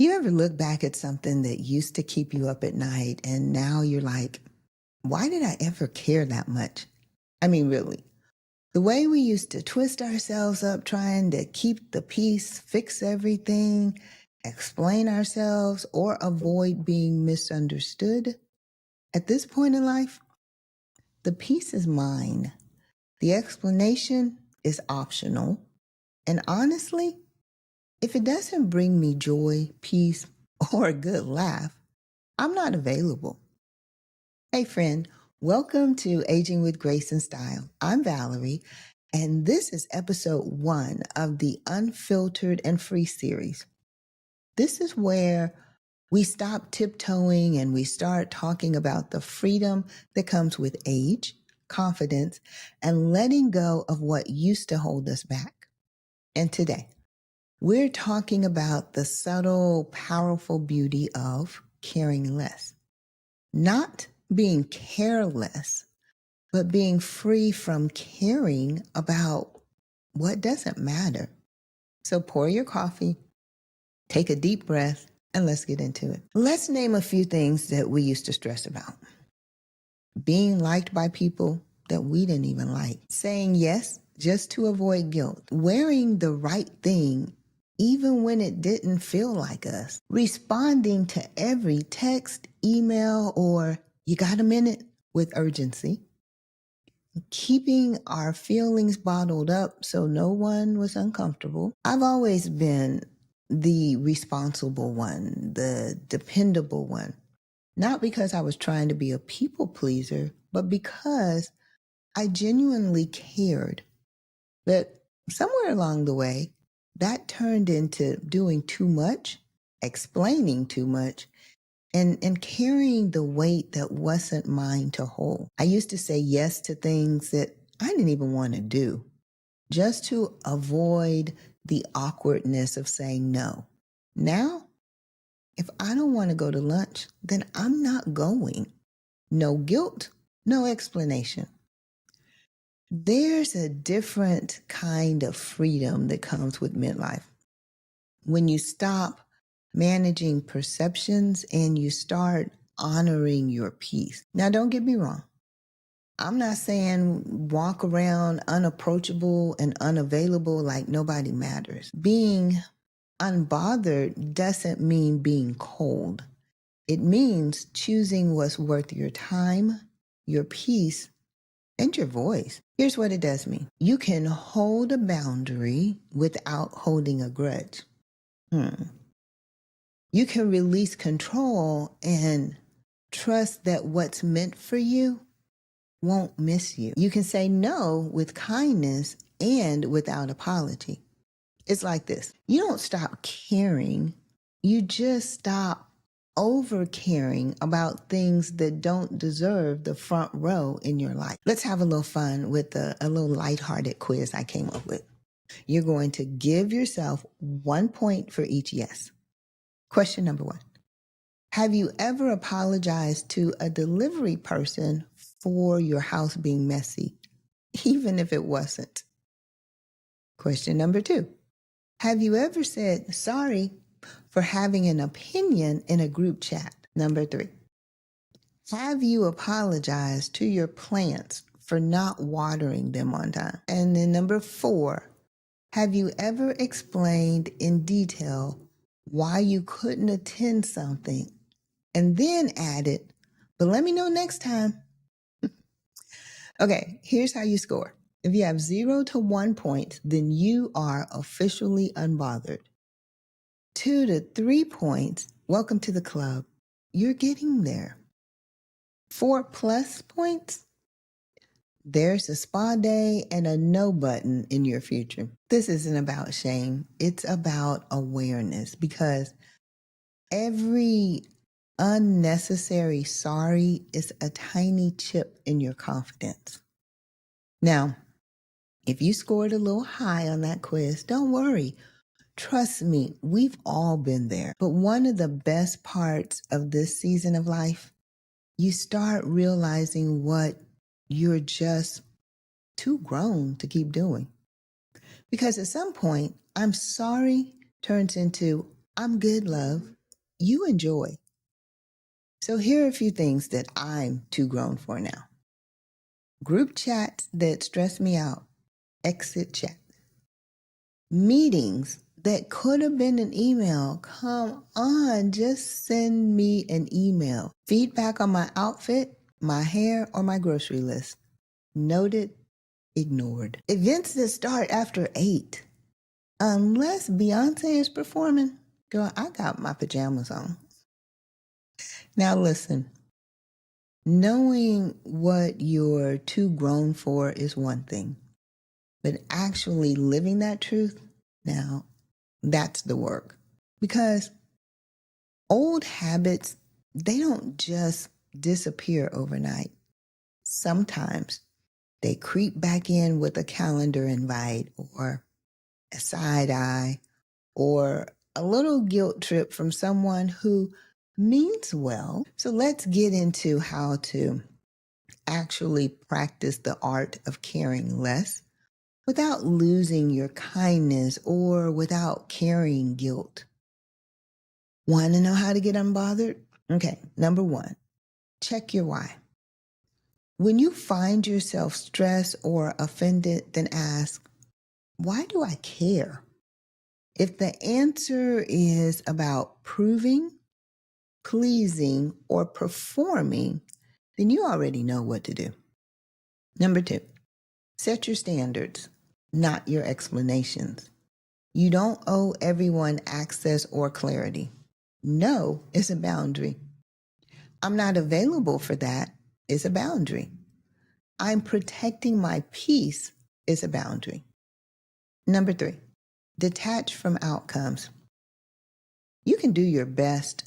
You ever look back at something that used to keep you up at night and now you're like, why did I ever care that much? I mean, really, the way we used to twist ourselves up trying to keep the peace, fix everything, explain ourselves, or avoid being misunderstood. At this point in life, the peace is mine. The explanation is optional. And honestly, if it doesn't bring me joy, peace, or a good laugh, I'm not available. Hey friend, welcome to Aging with Grace and Style. I'm Valerie, and this is episode 1 of the Unfiltered and Free series. This is where we stop tiptoeing and we start talking about the freedom that comes with age, confidence, and letting go of what used to hold us back. And today, we're talking about the subtle, powerful beauty of caring less. Not being careless, but being free from caring about what doesn't matter. So pour your coffee, take a deep breath, and let's get into it. Let's name a few things that we used to stress about. Being liked by people that we didn't even like. Saying yes just to avoid guilt. Wearing the right thing even when it didn't feel like us. Responding to every text, email, or "you got a minute" with urgency. Keeping our feelings bottled up so no one was uncomfortable. I've always been the responsible one, the dependable one. Not because I was trying to be a people pleaser, but because I genuinely cared. But somewhere along the way, that turned into doing too much, explaining too much, and carrying the weight that wasn't mine to hold. I used to say yes to things that I didn't even want to do, just to avoid the awkwardness of saying no. Now, if I don't want to go to lunch, then I'm not going. No guilt, no explanation. There's a different kind of freedom that comes with midlife. When you stop managing perceptions and you start honoring your peace. Now, don't get me wrong. I'm not saying walk around unapproachable and unavailable like nobody matters. Being unbothered doesn't mean being cold. It means choosing what's worth your time, your peace, and your voice. Here's what it does mean. You can hold a boundary without holding a grudge. You can release control and trust that what's meant for you won't miss you. You can say no with kindness and without apology. It's like this. You don't stop caring. You just stop over caring about things that don't deserve the front row in your life. Let's have a little fun with a little lighthearted quiz I came up with. You're going to give yourself 1 point for each yes. Question number 1. Have you ever apologized to a delivery person for your house being messy, even if it wasn't? Question number 2. Have you ever said sorry for having an opinion in a group chat? Number 3. Have you apologized to your plants for not watering them on time? And then number 4. Have you ever explained in detail why you couldn't attend something and then added, "but let me know next time"? Okay, here's how you score. If you have 0 to 1 point, then you are officially unbothered. 2 to 3 points, welcome to the club. You're getting there. 4+ points, there's a spa day and a no button in your future. This isn't about shame. It's about awareness, because every unnecessary sorry is a tiny chip in your confidence. Now, if you scored a little high on that quiz, don't worry. Trust me, we've all been there. But one of the best parts of this season of life, you start realizing what you're just too grown to keep doing. Because at some point, I'm sorry turns into I'm good, love. You enjoy. So here are a few things that I'm too grown for now. Group chats that stress me out. Exit chat. Meetings that could have been an email. Come on, just send me an email. Feedback on my outfit, my hair, or my grocery list. Noted, ignored. Events that start after 8. Unless Beyonce is performing, girl, I got my pajamas on. Now listen, knowing what you're too grown for is one thing, but actually living that truth, now that's the work. Because old habits, they don't just disappear overnight. Sometimes they creep back in with a calendar invite or a side eye or a little guilt trip from someone who means well. So let's get into how to actually practice the art of caring less without losing your kindness or without carrying guilt. Want to know how to get unbothered? Okay, number 1, check your why. When you find yourself stressed or offended, then ask, why do I care? If the answer is about proving, pleasing, or performing, then you already know what to do. Number 2, set your standards, not your explanations. You don't owe everyone access or clarity. No is a boundary. I'm not available for that is a boundary. I'm protecting my peace is a boundary. Number 3, detach from outcomes. You can do your best,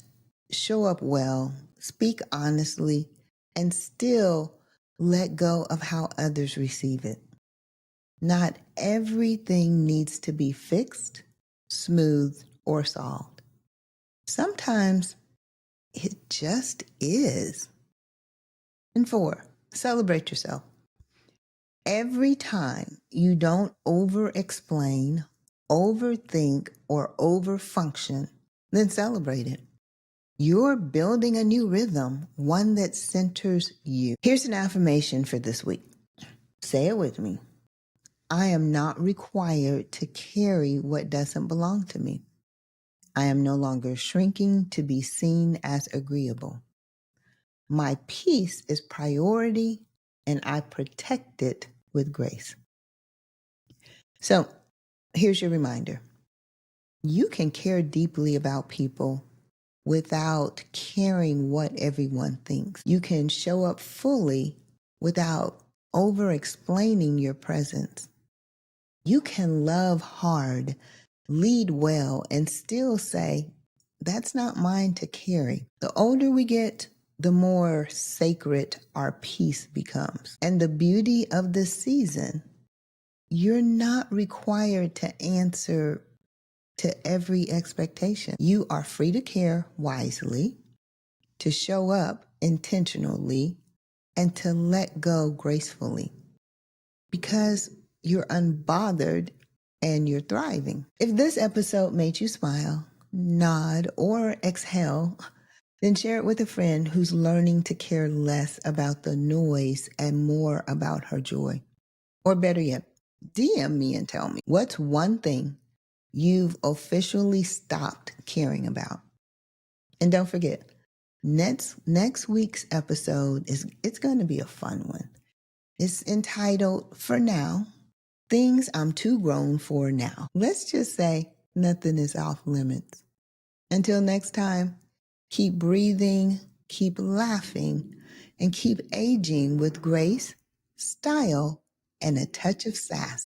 show up well, speak honestly, and still let go of how others receive it. Not everything needs to be fixed, smoothed, or solved. Sometimes it just is. And 4, celebrate yourself. Every time you don't over-explain, overthink, or overfunction, then celebrate it. You're building a new rhythm, one that centers you. Here's an affirmation for this week. Say it with me. I am not required to carry what doesn't belong to me. I am no longer shrinking to be seen as agreeable. My peace is priority, and I protect it with grace. So here's your reminder. You can care deeply about people without caring what everyone thinks. You can show up fully without over-explaining your presence. You can love hard, lead well, and still say, that's not mine to carry. The older we get, the more sacred our peace becomes. And the beauty of this season, you're not required to answer to every expectation. You are free to care wisely, to show up intentionally, and to let go gracefully. Because you're unbothered and you're thriving. If this episode made you smile, nod, or exhale, then share it with a friend who's learning to care less about the noise and more about her joy. Or better yet, DM me and tell me, what's one thing you've officially stopped caring about? And don't forget, next week's episode it's going to be a fun one. It's entitled, For Now, Things I'm Too Grown For Now. Let's just say nothing is off limits. Until next time, keep breathing, keep laughing, and keep aging with grace, style, and a touch of sass.